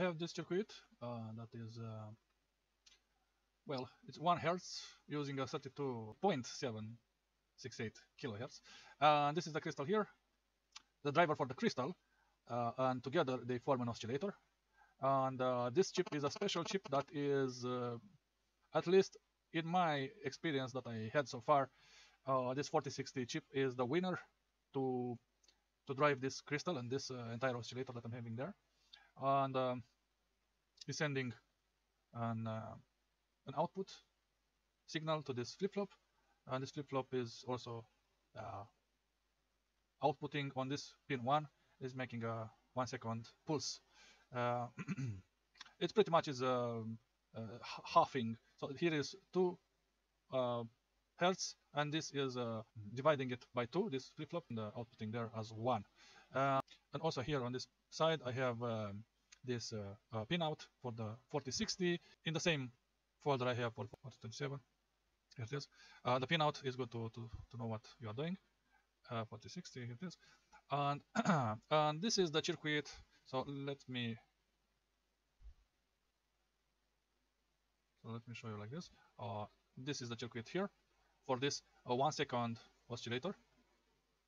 have this circuit that is well, it's 1 hertz using a 32.768 kilohertz. This is the crystal here, the driver for the crystal, and together they form an oscillator. And this chip is a special chip that is, at least in my experience that I had so far, this 4060 chip is the winner to drive this crystal and this entire oscillator that I'm having there. And is sending an output signal to this flip-flop, and this flip-flop is also outputting on this pin 1, is making a 1 second pulse. It pretty much is halving. So here is 2 hertz, and this is dividing it by 2, this flip-flop, and outputting there as 1. And also here on this side I have this pinout for the 4060 in the same folder I have for 4027. Here it is. The pinout is good to know what you are doing. 4060, here it is. And, and this is the circuit. So let me show you like this. This is the circuit here for this 1 second oscillator,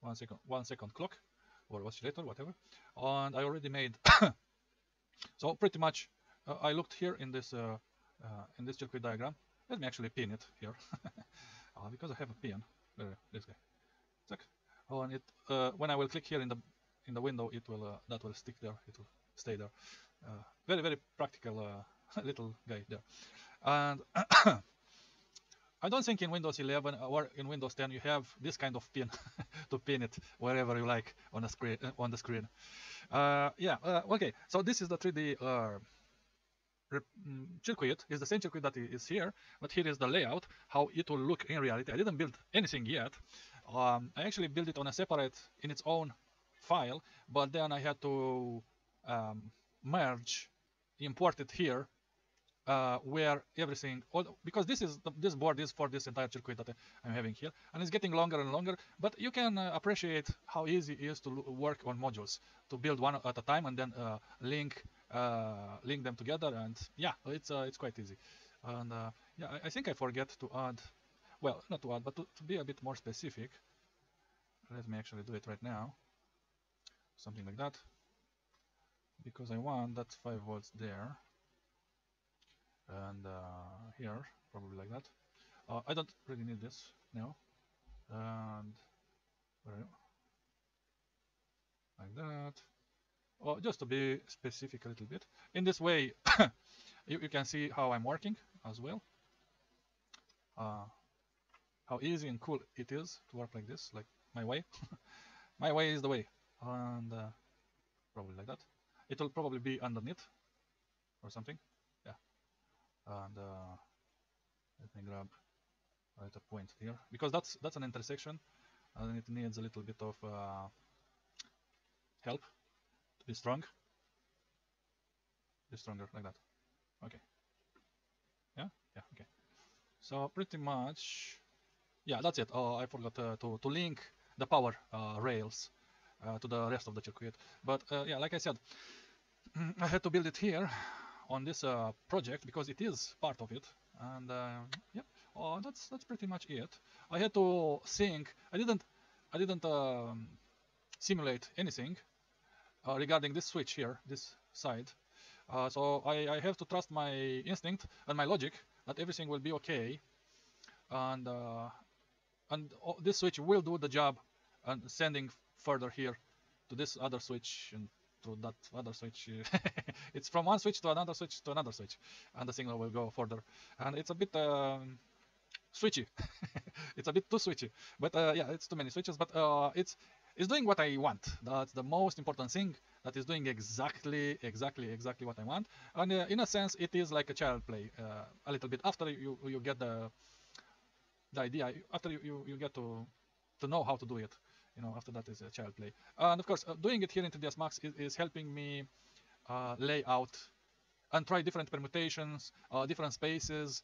1 second clock or oscillator, whatever. And I already made so pretty much I looked here in this circuit diagram. Let me actually pin it here because I have a pin. This guy. Check. Oh, and it when I will click here in the window, it will that will stick there. It will stay there. Very practical little guy there. And I don't think in Windows 11 or in Windows 10 you have this kind of pin to pin it wherever you like on the screen. Okay. So this is the 3D circuit. Is the same circuit that is here, but here is the layout, how it will look in reality. I didn't build anything yet. I actually built it on a separate, in its own file, but then I had to merge, import it here, where everything, because this board is for this entire circuit that I'm having here, and it's getting longer and longer. But you can appreciate how easy it is to work on modules, to build one at a time and then link them together, and yeah, it's quite easy. And yeah, I think I forget to add, well, not to add, but to be a bit more specific. Let me actually do it right now, something like that, because I want that 5 volts there, and here probably like that. I don't really need this now, and like that. Oh, just to be specific a little bit. In this way, you can see how I'm working as well. How easy and cool it is to work like this, like my way. My way is the way, and probably like that. It will probably be underneath or something. Yeah. And let me grab right a point here, because that's an intersection, and it needs a little bit of help to be strong. Be stronger like that. Okay. Yeah. Okay. So pretty much, yeah, that's it. I forgot to link the power rails to the rest of the circuit. But yeah, like I said, I had to build it here on this project because it is part of it. And yeah, that's pretty much it. I had to sync. I didn't simulate anything regarding this switch here, this side. So I have to trust my instinct and my logic that everything will be okay, and this switch will do the job, and sending further here to this other switch and to that other switch. It's from one switch to another switch to another switch, and the signal will go further. And it's a bit switchy. It's a bit too switchy, but yeah, it's too many switches. But it's doing what I want. That's the most important thing. That is doing exactly what I want. And in a sense, it is like a child play a little bit. After you get the idea, after you get to know how to do it, you know, after that is a child play. And of course, doing it here in 3ds Max is helping me lay out and try different permutations, different spaces,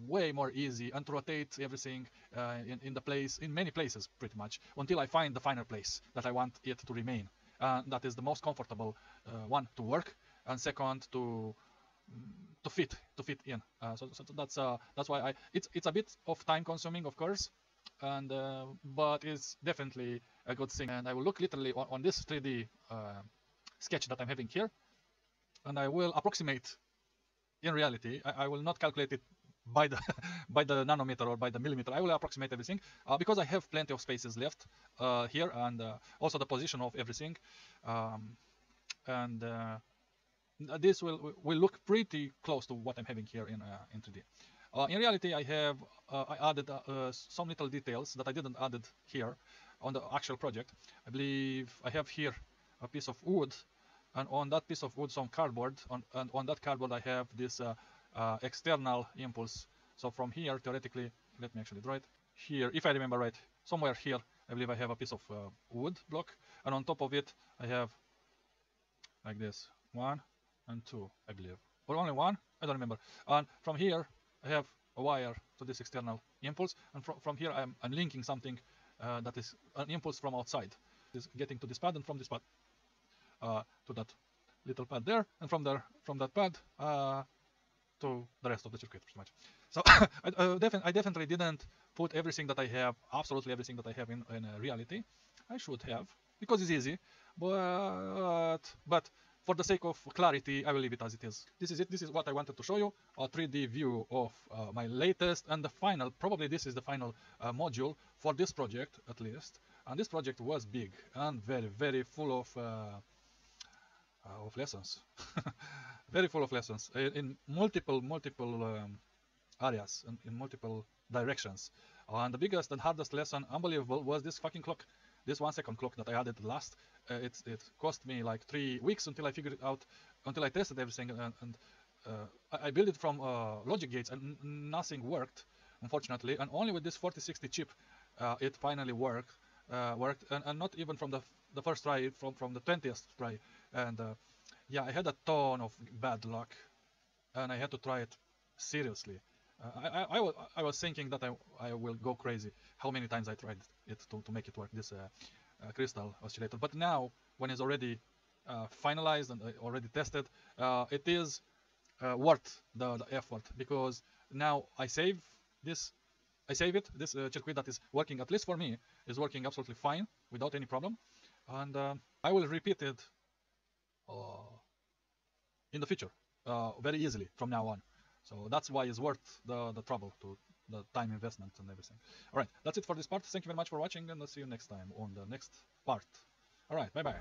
way more easy, and to rotate everything in many places pretty much, until I find the final place that I want it to remain. That is the most comfortable one to work, and second to fit in. So that's why it's a bit of time consuming, of course, and but it's definitely a good thing. And I will look literally on this 3D sketch that I'm having here, and I will approximate in reality. I will not calculate it by the by the nanometer or by the millimeter. I will approximate everything because I have plenty of spaces left here, and also the position of everything, and this will look pretty close to what I'm having here in 3D. In reality, I added some little details that I didn't added here on the actual project. I believe I have here a piece of wood, and on that piece of wood some cardboard, and on that cardboard I have this external impulse. So from here, theoretically, let me actually draw it here, if I remember right, somewhere here I believe I have a piece of wood block, and on top of it I have like this 1 and 2, I believe, or only 1, I don't remember. And from here I have a wire to this external impulse, and from here I'm linking something that is an impulse from outside. Is getting to this pad, and from this pad to that little pad there, and from that pad to the rest of the circuit, pretty much. So I definitely didn't put everything that I have, absolutely everything that I have in reality. I should have, because it's easy, but for the sake of clarity, I will leave it as it is. This is it. This is what I wanted to show you, a 3D view of my latest and the final, probably this is the final module for this project, at least. And this project was big and very, very full of lessons. Very full of lessons in multiple areas and in multiple directions. And the biggest and hardest lesson, unbelievable, was this fucking clock. This 1 second clock that I added last. It cost me like 3 weeks until I figured it out, until I tested everything, and I built it from logic gates, and nothing worked, unfortunately. And only with this 4060 chip, it finally worked, and not even from the first try, from the 20th try. And yeah, I had a ton of bad luck, and I had to try it seriously. I was thinking that I will go crazy how many times I tried it to make it work, this crystal oscillator. But now, when it's already finalized and already tested, it is worth the effort, because now I save this. This circuit that is working, at least for me, is working absolutely fine without any problem, and I will repeat it in the future very easily from now on. So that's why it's worth the trouble, to the time investment and everything. All right, that's it for this part. Thank you very much for watching, and I'll see you next time on the next part. All right, bye bye.